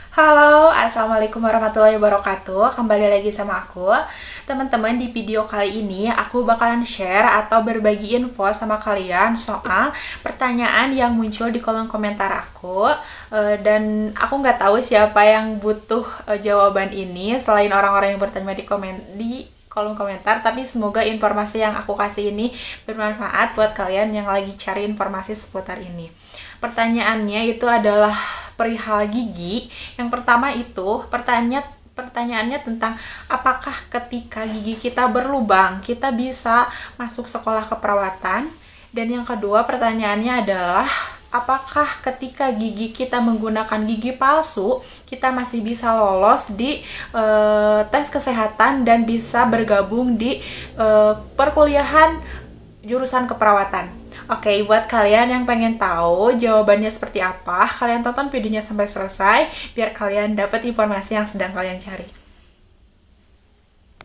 Halo, Assalamualaikum warahmatullahi wabarakatuh. Kembali lagi sama aku. Teman-teman, di video kali ini aku bakalan share atau berbagi info sama kalian soal pertanyaan yang muncul di kolom komentar aku. Dan aku nggak tahu siapa yang butuh jawaban ini selain orang-orang yang bertanya di kolom komentar, tapi semoga informasi yang aku kasih ini bermanfaat buat kalian yang lagi cari informasi seputar ini. Pertanyaannya itu adalah perihal gigi. Yang pertama itu pertanyaannya tentang apakah ketika gigi kita berlubang kita bisa masuk sekolah keperawatan. Dan yang kedua pertanyaannya adalah apakah ketika gigi kita menggunakan gigi palsu kita masih bisa lolos di tes kesehatan dan bisa bergabung di perkuliahan jurusan keperawatan. Oke, buat kalian yang pengen tahu jawabannya seperti apa, kalian tonton videonya sampai selesai biar kalian dapat informasi yang sedang kalian cari.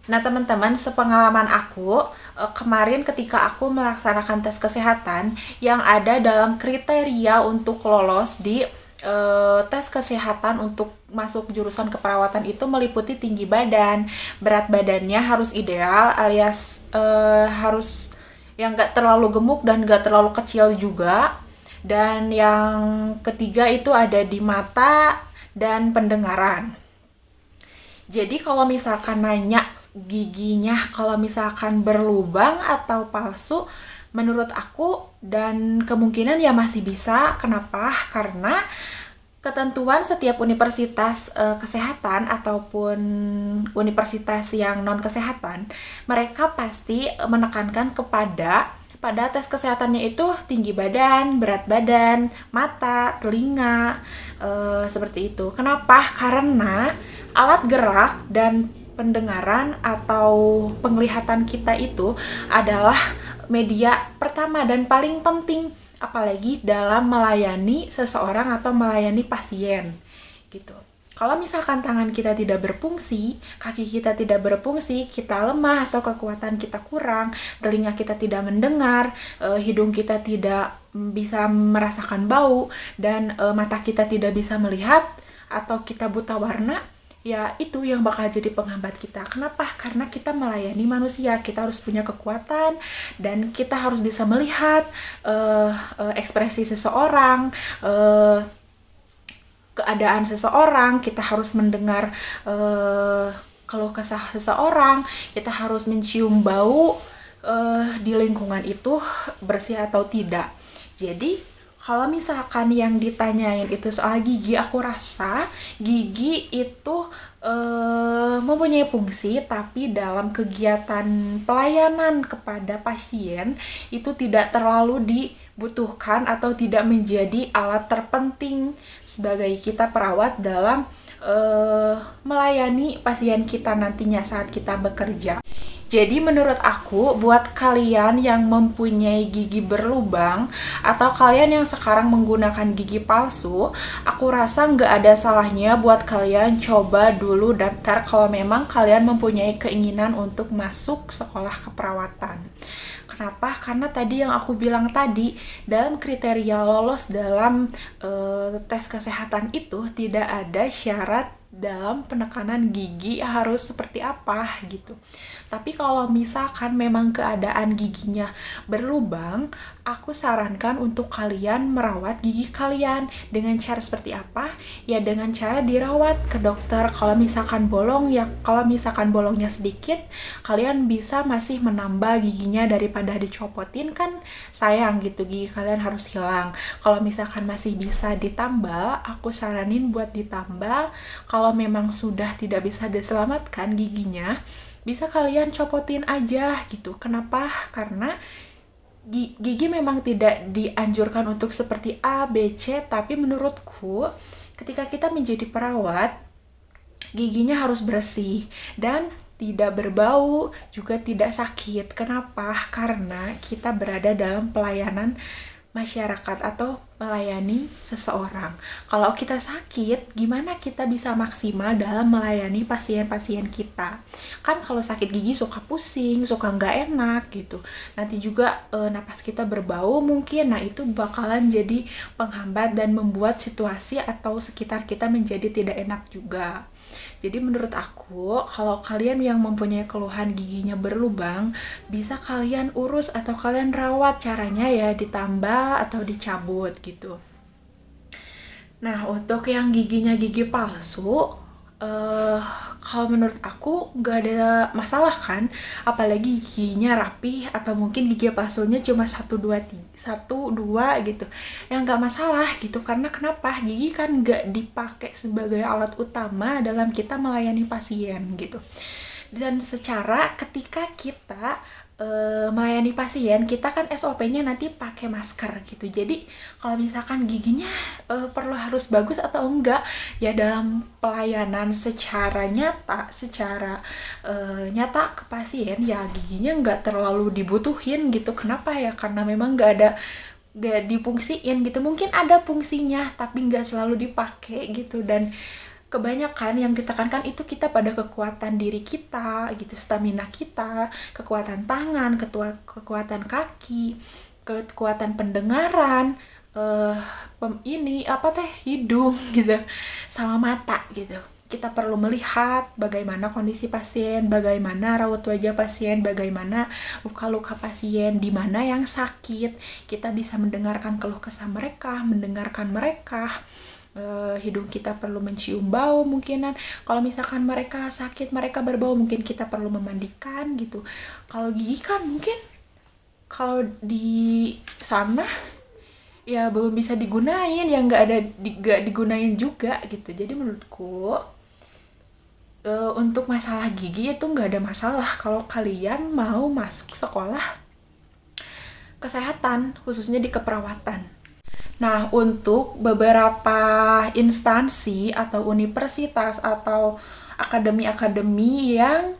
Nah, teman-teman, sepengalaman aku, kemarin ketika aku melaksanakan tes kesehatan yang ada dalam kriteria untuk lolos di tes kesehatan untuk masuk jurusan keperawatan itu meliputi tinggi badan, berat badannya harus ideal alias harus yang nggak terlalu gemuk dan nggak terlalu kecil juga. Dan yang ketiga itu ada di mata dan pendengaran. Jadi kalau misalkan nanya giginya kalau misalkan berlubang atau palsu, menurut aku dan kemungkinan ya masih bisa. Kenapa? Karena ketentuan setiap universitas kesehatan ataupun universitas yang non kesehatan, mereka pasti menekankan pada tes kesehatannya itu tinggi badan, berat badan, mata, telinga, seperti itu. Kenapa? Karena alat gerak dan pendengaran atau penglihatan kita itu adalah media pertama dan paling penting, apalagi dalam melayani seseorang atau melayani pasien gitu. Kalau misalkan tangan kita tidak berfungsi, kaki kita tidak berfungsi, kita lemah atau kekuatan kita kurang, telinga kita tidak mendengar, hidung kita tidak bisa merasakan bau, dan mata kita tidak bisa melihat, atau kita buta warna, ya itu yang bakal jadi penghambat kita. Kenapa? Karena kita melayani manusia, kita harus punya kekuatan dan kita harus bisa melihat ekspresi seseorang, keadaan seseorang, kita harus mendengar keluh kesah seseorang, kita harus mencium bau di lingkungan itu bersih atau tidak. Jadi kalau misalkan yang ditanyain itu soal gigi, aku rasa gigi itu mempunyai fungsi, tapi dalam kegiatan pelayanan kepada pasien itu tidak terlalu dibutuhkan atau tidak menjadi alat terpenting sebagai kita perawat dalam melayani pasien kita nantinya saat kita bekerja. Jadi menurut aku, buat kalian yang mempunyai gigi berlubang atau kalian yang sekarang menggunakan gigi palsu, aku rasa nggak ada salahnya buat kalian coba dulu daftar kalau memang kalian mempunyai keinginan untuk masuk sekolah keperawatan. Kenapa? Karena tadi yang aku bilang tadi, dalam kriteria lolos dalam tes kesehatan itu tidak ada syarat dalam penekanan gigi harus seperti apa gitu. Tapi kalau misalkan memang keadaan giginya berlubang, aku sarankan untuk kalian merawat gigi kalian dengan cara seperti apa? Ya dengan cara dirawat ke dokter. Kalau misalkan bolong, ya kalau misalkan bolongnya sedikit, kalian bisa masih menambah giginya daripada dicopotin, kan sayang gitu, gigi kalian harus hilang. Kalau misalkan masih bisa ditambal, aku saranin buat ditambal. Kalau memang sudah tidak bisa diselamatkan giginya, bisa kalian copotin aja gitu. Kenapa? Karena gigi memang tidak dianjurkan untuk seperti A, B, C, tapi menurutku ketika kita menjadi perawat, giginya harus bersih dan tidak berbau, juga tidak sakit. Kenapa? Karena kita berada dalam pelayanan masyarakat atau melayani seseorang. Kalau kita sakit, gimana kita bisa maksimal dalam melayani pasien-pasien kita? Kan kalau sakit gigi suka pusing, suka nggak enak gitu. Nanti juga napas kita berbau mungkin, nah itu bakalan jadi penghambat dan membuat situasi atau sekitar kita menjadi tidak enak juga. Jadi menurut aku, kalau kalian yang mempunyai keluhan giginya berlubang, bisa kalian urus atau kalian rawat, caranya ya ditambah atau dicabut gitu. Nah, untuk yang giginya gigi palsu, eh kalau menurut aku nggak ada masalah kan, apalagi giginya rapi atau mungkin gigi palsunya cuma satu dua tiga, satu dua gitu, yang nggak masalah gitu. Karena kenapa? Gigi kan nggak dipakai sebagai alat utama dalam kita melayani pasien gitu. Dan secara ketika kita melayani pasien, kita kan SOP-nya nanti pakai masker gitu. Jadi kalau misalkan giginya perlu harus bagus atau enggak, ya dalam pelayanan secara nyata ke pasien, ya giginya enggak terlalu dibutuhin gitu. Kenapa ya? Karena memang nggak difungsiin gitu. Mungkin ada fungsinya tapi nggak selalu dipakai gitu. Dan kebanyakan yang ditekankan itu kita pada kekuatan diri kita gitu, stamina kita, kekuatan tangan, kekuatan kaki, kekuatan pendengaran, hidung gitu, sama mata gitu. Kita perlu melihat bagaimana kondisi pasien, bagaimana raut wajah pasien, bagaimana luka-luka pasien, di mana yang sakit. Kita bisa mendengarkan keluh kesah mereka, mendengarkan mereka. Hidung kita perlu mencium bau mungkinan. Kalau misalkan mereka sakit, mereka berbau, mungkin kita perlu memandikan gitu. Kalau gigi kan mungkin kalau di sana ya belum bisa digunain, ya nggak digunain juga gitu. Jadi menurutku untuk masalah gigi itu nggak ada masalah kalau kalian mau masuk sekolah kesehatan, khususnya di keperawatan. Nah, untuk beberapa instansi atau universitas atau akademi-akademi yang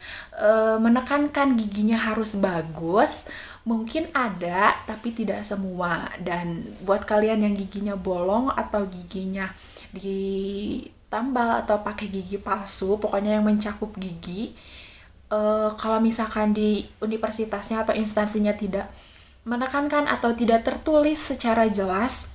menekankan giginya harus bagus, mungkin ada, tapi tidak semua. Dan buat kalian yang giginya bolong atau giginya ditambal atau pakai gigi palsu, pokoknya yang mencakup gigi, kalau misalkan di universitasnya atau instansinya tidak menekankan atau tidak tertulis secara jelas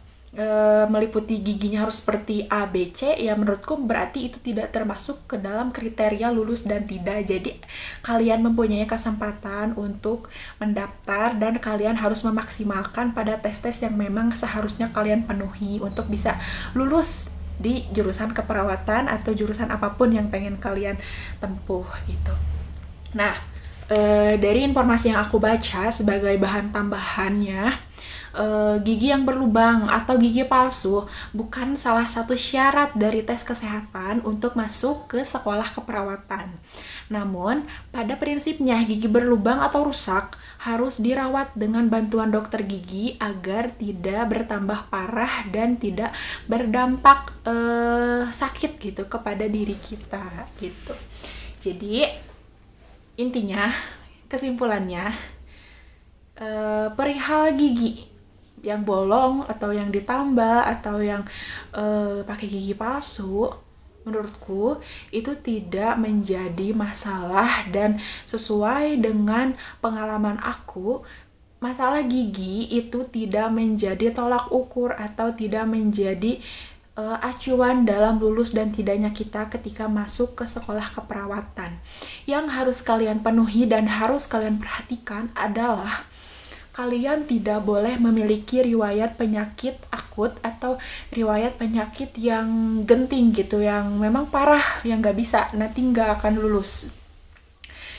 meliputi giginya harus seperti A, B, C, ya menurutku berarti itu tidak termasuk ke dalam kriteria lulus dan tidak. Jadi kalian mempunyai kesempatan untuk mendaftar dan kalian harus memaksimalkan pada tes-tes yang memang seharusnya kalian penuhi untuk bisa lulus di jurusan keperawatan atau jurusan apapun yang pengen kalian tempuh gitu. Nah, dari informasi yang aku baca sebagai bahan tambahannya, gigi yang berlubang atau gigi palsu bukan salah satu syarat dari tes kesehatan untuk masuk ke sekolah keperawatan. Namun, pada prinsipnya gigi berlubang atau rusak harus dirawat dengan bantuan dokter gigi agar tidak bertambah parah dan tidak berdampak sakit gitu kepada diri kita gitu. Jadi intinya, kesimpulannya, perihal gigi yang bolong atau yang ditambal atau yang pakai gigi palsu, menurutku itu tidak menjadi masalah. Dan sesuai dengan pengalaman aku, masalah gigi itu tidak menjadi tolak ukur atau tidak menjadi acuan dalam lulus dan tidaknya kita ketika masuk ke sekolah keperawatan. Yang harus kalian penuhi dan harus kalian perhatikan adalah kalian tidak boleh memiliki riwayat penyakit akut atau riwayat penyakit yang genting gitu, yang memang parah, yang nggak bisa, nanti nggak akan lulus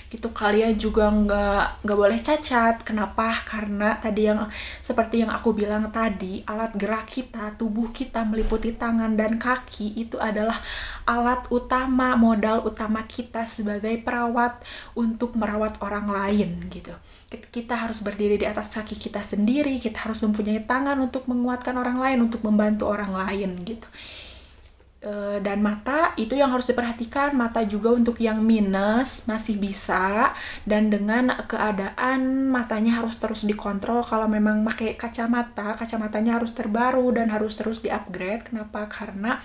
gitu. Kalian juga nggak boleh cacat. Kenapa? Karena tadi yang seperti yang aku bilang tadi, alat gerak kita, tubuh kita meliputi tangan dan kaki itu adalah alat utama, modal utama kita sebagai perawat untuk merawat orang lain gitu. Kita harus berdiri di atas kaki kita sendiri, kita harus mempunyai tangan untuk menguatkan orang lain, untuk membantu orang lain gitu. Dan mata itu yang harus diperhatikan, mata juga untuk yang minus masih bisa, dan dengan keadaan matanya harus terus dikontrol. Kalau memang pakai kacamata, kacamatanya harus terbaru dan harus terus di-upgrade. Kenapa? Karena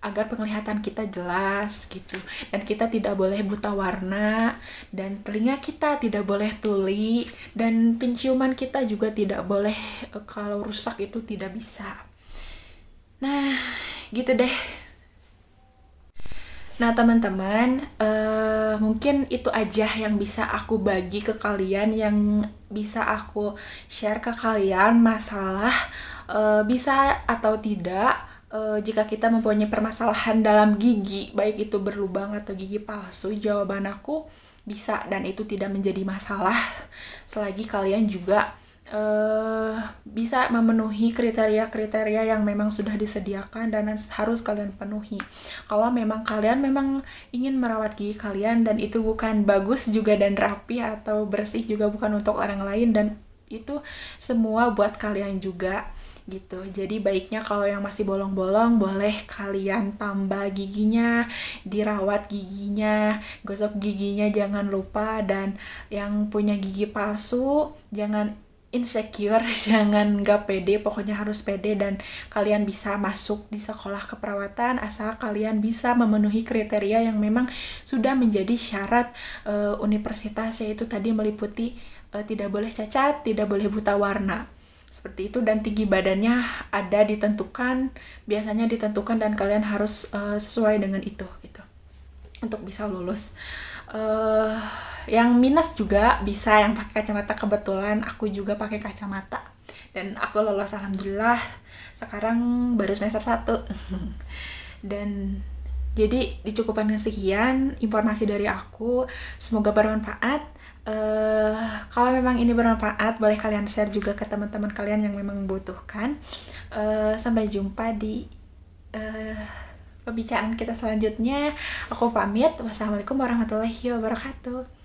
agar penglihatan kita jelas gitu, dan kita tidak boleh buta warna, dan telinga kita tidak boleh tuli, dan penciuman kita juga tidak boleh, kalau rusak itu tidak bisa. Nah, gitu deh. Nah, teman-teman, mungkin itu aja yang bisa aku bagi ke kalian, yang bisa aku share ke kalian masalah bisa atau tidak jika kita mempunyai permasalahan dalam gigi, baik itu berlubang atau gigi palsu. Jawaban aku bisa, dan itu tidak menjadi masalah selagi kalian juga bisa memenuhi kriteria-kriteria yang memang sudah disediakan dan harus kalian penuhi. Kalau memang kalian memang ingin merawat gigi kalian dan itu bukan bagus juga dan rapi atau bersih juga bukan untuk orang lain, dan itu semua buat kalian juga gitu. Jadi baiknya kalau yang masih bolong-bolong boleh kalian tambah giginya, dirawat giginya, gosok giginya jangan lupa, dan yang punya gigi palsu jangan insecure, jangan gak pede, pokoknya harus pede, dan kalian bisa masuk di sekolah keperawatan asal kalian bisa memenuhi kriteria yang memang sudah menjadi syarat universitas, yaitu tadi meliputi tidak boleh cacat, tidak boleh buta warna, seperti itu, dan tinggi badannya ada ditentukan, biasanya ditentukan, dan kalian harus sesuai dengan itu gitu untuk bisa lulus. Yang minus juga bisa yang pakai kacamata. Kebetulan aku juga pakai kacamata dan aku lolos alhamdulillah, sekarang baru semester 1. Dan jadi dicukupkan sekian informasi dari aku, semoga bermanfaat. Kalau memang ini bermanfaat, boleh kalian share juga ke teman-teman kalian yang memang membutuhkan. Sampai jumpa di pembicaraan kita selanjutnya. Aku pamit. Wassalamualaikum warahmatullahi wabarakatuh.